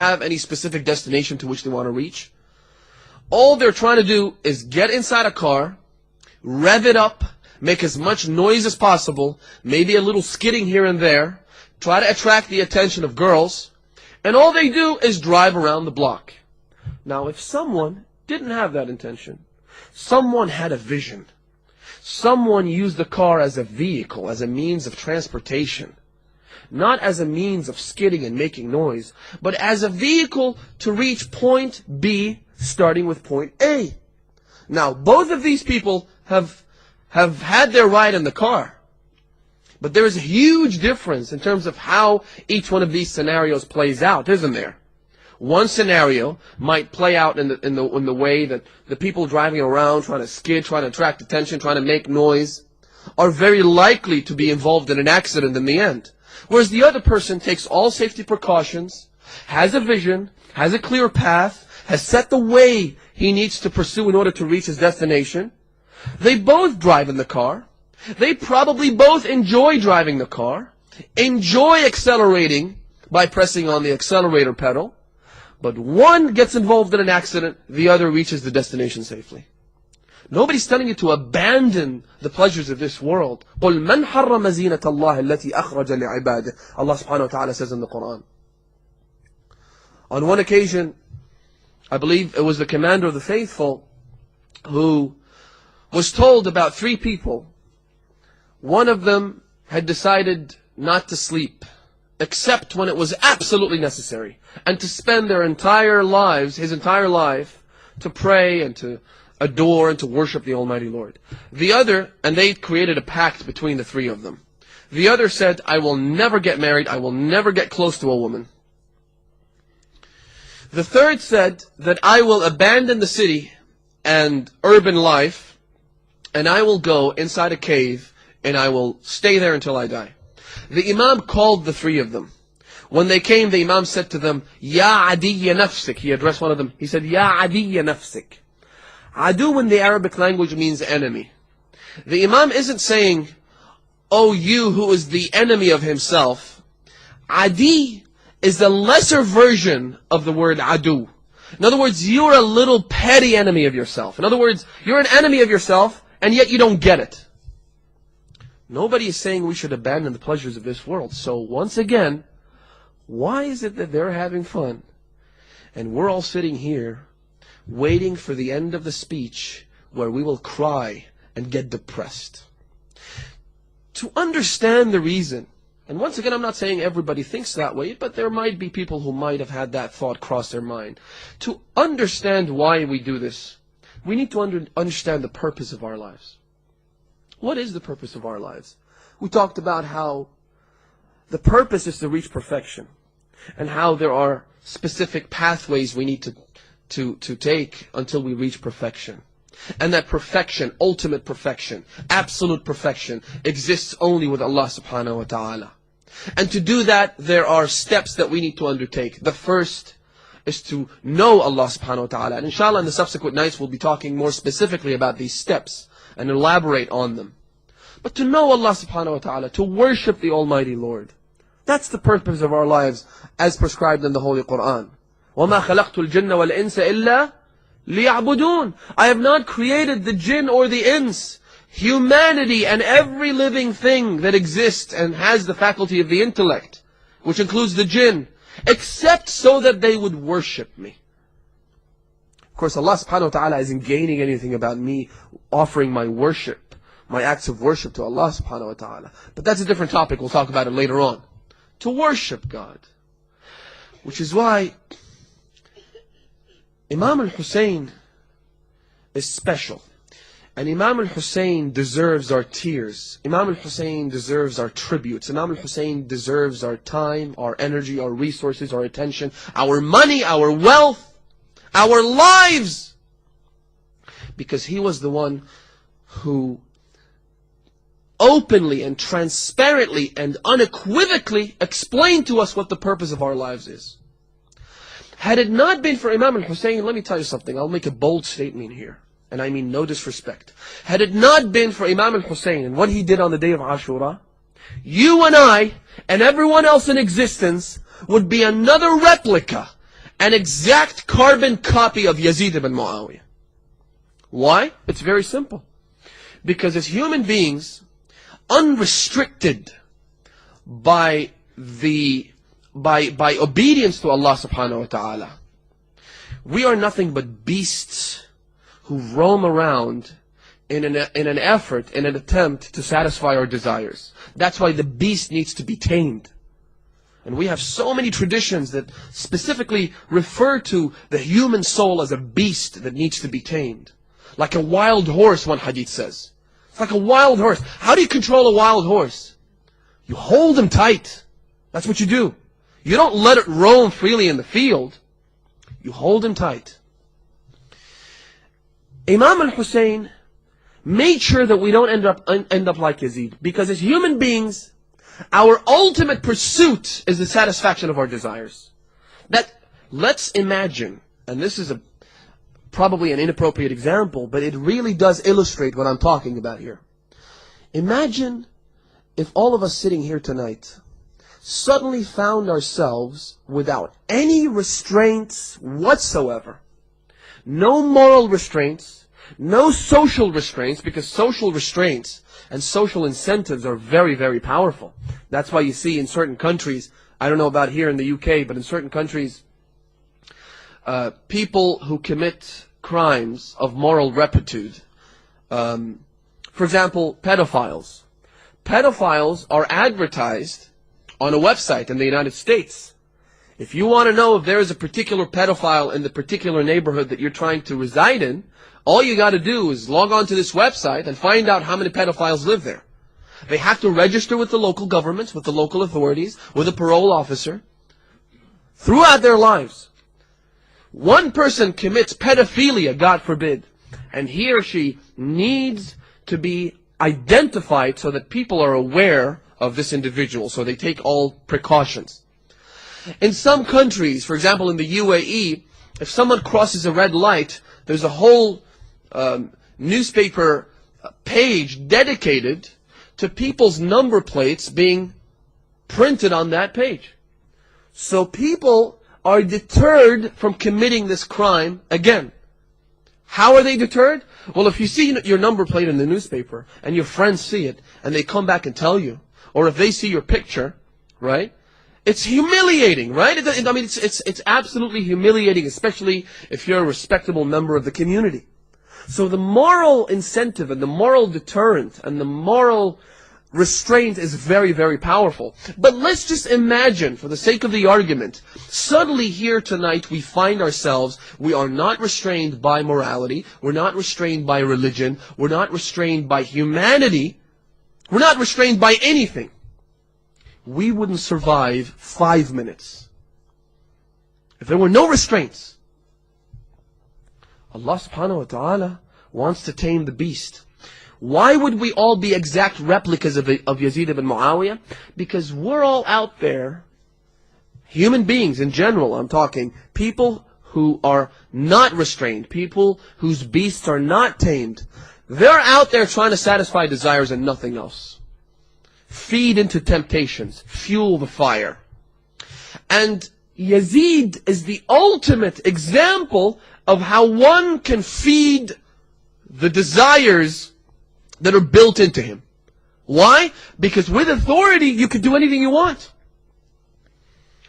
have any specific destination to which they want to reach. All they're trying to do is get inside a car, rev it up, make as much noise as possible, maybe a little skidding here and there, try to attract the attention of girls, and all they do is drive around the block. Now, if someone didn't have that intention, someone had a vision, someone used the car as a vehicle, as a means of transportation, not as a means of skidding and making noise, but as a vehicle to reach point B, starting with point A. Now, both of these people have had their ride in the car, but there is a huge difference in terms of how each one of these scenarios plays out, isn't there? One scenario might play out in the way that the people driving around, trying to skid, trying to attract attention, trying to make noise, are very likely to be involved in an accident in the end. Whereas the other person takes all safety precautions, has a vision, has a clear path, has set the way he needs to pursue in order to reach his destination. They both drive in the car. They probably both enjoy driving the car, enjoy accelerating by pressing on the accelerator pedal. But one gets involved in an accident, the other reaches the destination safely. Nobody's telling you to abandon the pleasures of this world. قُلْ مَنْ حَرَّمَ زِينَةَ اللَّهِ الَّتِي أَخْرَجَ لِعِبَادِهِ. Allah subhanahu wa ta'ala says in the Quran. On one occasion, I believe it was the commander of the faithful who was told about 3 people. One of them had decided not to sleep, except when it was absolutely necessary, and to spend their entire lives, his entire life, to pray and to adore and to worship the Almighty Lord. The other, and they created a pact between the 3 of them. The other said, I will never get married, I will never get close to a woman. The third said that I will abandon the city and urban life, and I will go inside a cave, and I will stay there until I die. The Imam called the 3 of them. When they came, the Imam said to them, Ya adiyya nafsik. He addressed one of them. He said, Ya adiyya nafsik. Adu in the Arabic language means enemy. The Imam isn't saying, oh, you who is the enemy of himself. Adi is the lesser version of the word adu. In other words, you're a little petty enemy of yourself. In other words, you're an enemy of yourself, and yet you don't get it. Nobody is saying we should abandon the pleasures of this world. So once again, why is it that they're having fun, and we're all sitting here waiting for the end of the speech where we will cry and get depressed? To understand the reason, and once again, I'm not saying everybody thinks that way, but there might be people who might have had that thought cross their mind. To understand why we do this, we need to understand the purpose of our lives. What is the purpose of our lives? We talked about how the purpose is to reach perfection, and how there are specific pathways we need to take until we reach perfection. And that perfection, ultimate perfection, absolute perfection, exists only with Allah subhanahu wa ta'ala. And to do that, there are steps that we need to undertake. The first is to know Allah subhanahu wa ta'ala. And inshallah, in the subsequent nights, we'll be talking more specifically about these steps and elaborate on them. But to know Allah subhanahu wa ta'ala, to worship the Almighty Lord, that's the purpose of our lives as prescribed in the Holy Quran. وَمَا خَلَقْتُ الْجِنَّ وَالْإِنسَ إِلَّا لِيَعْبُدُونَ. I have not created the jinn or the ins, humanity and every living thing that exists and has the faculty of the intellect, which includes the jinn, except so that they would worship me. Of course, Allah subhanahu wa ta'ala isn't gaining anything about me offering my worship, my acts of worship to Allah subhanahu wa ta'ala. But that's a different topic, we'll talk about it later on. To worship God. Which is why Imam al-Hussein is special. And Imam al-Hussein deserves our tears. Imam al-Hussein deserves our tributes. Imam al-Hussein deserves our time, our energy, our resources, our attention, our money, our wealth, our lives. Because he was the one who openly and transparently and unequivocally explained to us what the purpose of our lives is. Had it not been for Imam al-Hussein, let me tell you something, I'll make a bold statement here, and I mean no disrespect. Had it not been for Imam al-Hussein and what he did on the day of Ashura, you and I and everyone else in existence would be another replica, an exact carbon copy of Yazid ibn Muawiyah. Why? It's very simple. Because as human beings, unrestricted by obedience to Allah subhanahu wa ta'ala, we are nothing but beasts who roam around in an effort, in an attempt to satisfy our desires. That's why the beast needs to be tamed. And we have so many traditions that specifically refer to the human soul as a beast that needs to be tamed. Like a wild horse, one hadith says. It's like a wild horse. How do you control a wild horse? You hold him tight. That's what you do. You don't let it roam freely in the field. You hold him tight. Imam al-Hussein made sure that we don't end up like Yazid. Because as human beings, our ultimate pursuit is the satisfaction of our desires. Let's imagine, and this is probably an inappropriate example, but it really does illustrate what I'm talking about here. Imagine if all of us sitting here tonight suddenly found ourselves without any restraints whatsoever. No moral restraints, no social restraints, because social restraints and social incentives are very, very powerful. That's why you see in certain countries, I don't know about here in the UK, but in certain countries, people who commit crimes of moral reputitude, for example, pedophiles. Pedophiles are advertised on a website in the United States. If you want to know if there is a particular pedophile in the particular neighborhood that you're trying to reside in, all you got to do is log on to this website and find out how many pedophiles live there. They have to register with the local governments, with the local authorities, with a parole officer, throughout their lives. One person commits pedophilia, God forbid, and he or she needs to be identified so that people are aware of this individual, so they take all precautions. In some countries, for example in the UAE, if someone crosses a red light, there's a whole newspaper page dedicated to people's number plates being printed on that page. So people are deterred from committing this crime again. How are they deterred? Well, if you see your number plate in the newspaper and your friends see it and they come back and tell you, or if they see your picture, right? It's humiliating, right? I mean, it's absolutely humiliating, especially if you're a respectable member of the community. So the moral incentive and the moral deterrent and the moral restraint is very, very powerful. But let's just imagine, for the sake of the argument, suddenly here tonight we find ourselves, we are not restrained by morality, we're not restrained by religion, we're not restrained by humanity, we're not restrained by anything. We wouldn't survive 5 minutes if there were no restraints. Allah subhanahu wa ta'ala wants to tame the beast. Why would we all be exact replicas of Yazid ibn Muawiyah? Because we're all out there, human beings in general, I'm talking, people who are not restrained, people whose beasts are not tamed. They're out there trying to satisfy desires and nothing else. Feed into temptations, fuel the fire. And Yazid is the ultimate example of how one can feed the desires that are built into him. Why? Because with authority, you can do anything you want.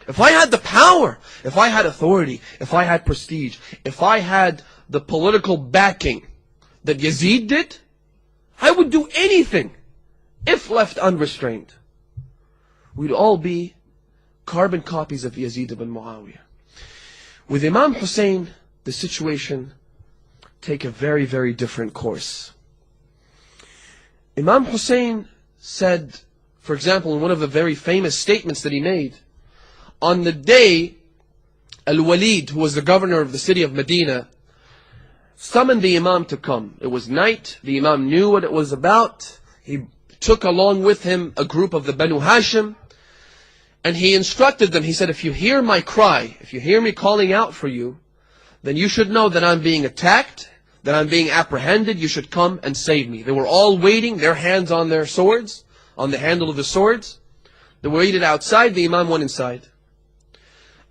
If I had the power, if I had authority, if I had prestige, if I had the political backing that Yazid did, I would do anything if left unrestrained. We'd all be carbon copies of Yazid ibn Muawiyah. With Imam Hussein, the situation take a very, very different course. Imam Hussein said, for example, in one of the very famous statements that he made, on the day Al-Walid, who was the governor of the city of Medina, summoned the Imam to come. It was night, the Imam knew what it was about, he took along with him a group of the Banu Hashim, and he instructed them, he said, if you hear my cry, if you hear me calling out for you, then you should know that I'm being attacked, that I'm being apprehended, you should come and save me. They were all waiting, their hands on their swords, on the handle of the swords. They waited outside, the Imam went inside.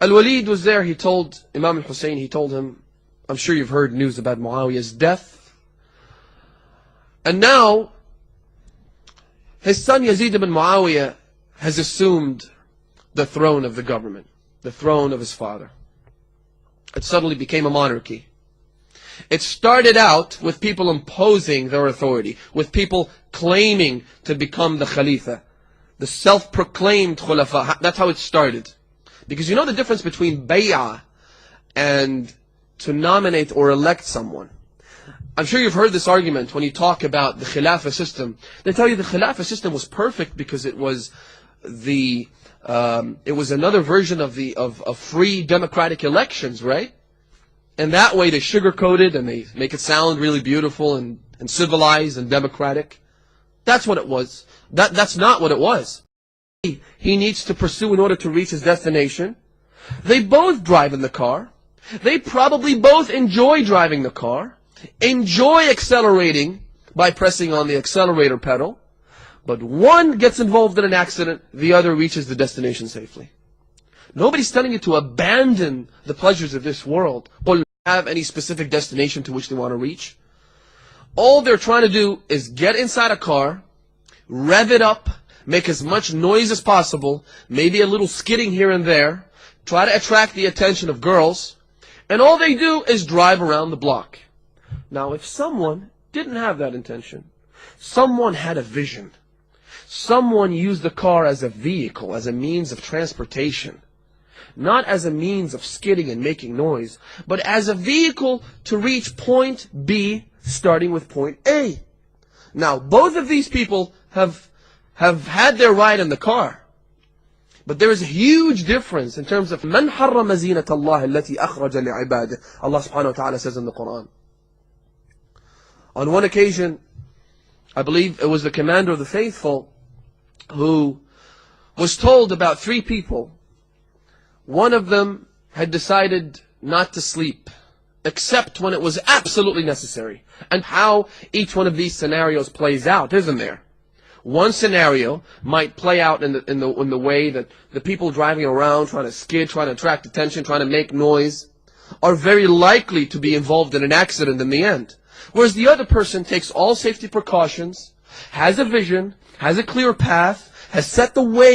Al-Walid was there. He told Imam al-Hussein, he told him, I'm sure you've heard news about Muawiyah's death. And now, his son Yazid ibn Muawiyah has assumed the throne of the government, the throne of his father. It suddenly became a monarchy. It started out with people imposing their authority, with people claiming to become the Khalifa, the self-proclaimed Khulafa. That's how it started. Because you know the difference between bay'ah and to nominate or elect someone. I'm sure you've heard this argument when you talk about the Khilafah system. They tell you the Khilafah system was perfect because it was another version of free democratic elections, right? And that way they sugarcoat it and they make it sound really beautiful and civilized and democratic. That's what it was. That's not what it was. He needs to pursue in order to reach his destination. They both drive in the car. They probably both enjoy driving the car, enjoy accelerating by pressing on the accelerator pedal, but one gets involved in an accident, the other reaches the destination safely. Nobody's telling you to abandon the pleasures of this world or have any specific destination to which they want to reach. All they're trying to do is get inside a car, rev it up, make as much noise as possible, maybe a little skidding here and there, try to attract the attention of girls, and all they do is drive around the block. Now, if someone didn't have that intention, someone had a vision, someone used the car as a vehicle, as a means of transportation, not as a means of skidding and making noise, but as a vehicle to reach point B, starting with point A. Now, both of these people have had their ride in the car. But there is a huge difference in terms of من حرم زينة الله التي أخرج لعباده. Allah subhanahu wa ta'ala says in the Quran. On one occasion, I believe it was the commander of the faithful who was told about 3 people. One of them had decided not to sleep except when it was absolutely necessary. And how each one of these scenarios plays out, isn't there? One scenario might play out in the way that the people driving around, trying to skid, trying to attract attention, trying to make noise, are very likely to be involved in an accident in the end. Whereas the other person takes all safety precautions, has a vision, has a clear path, has set the way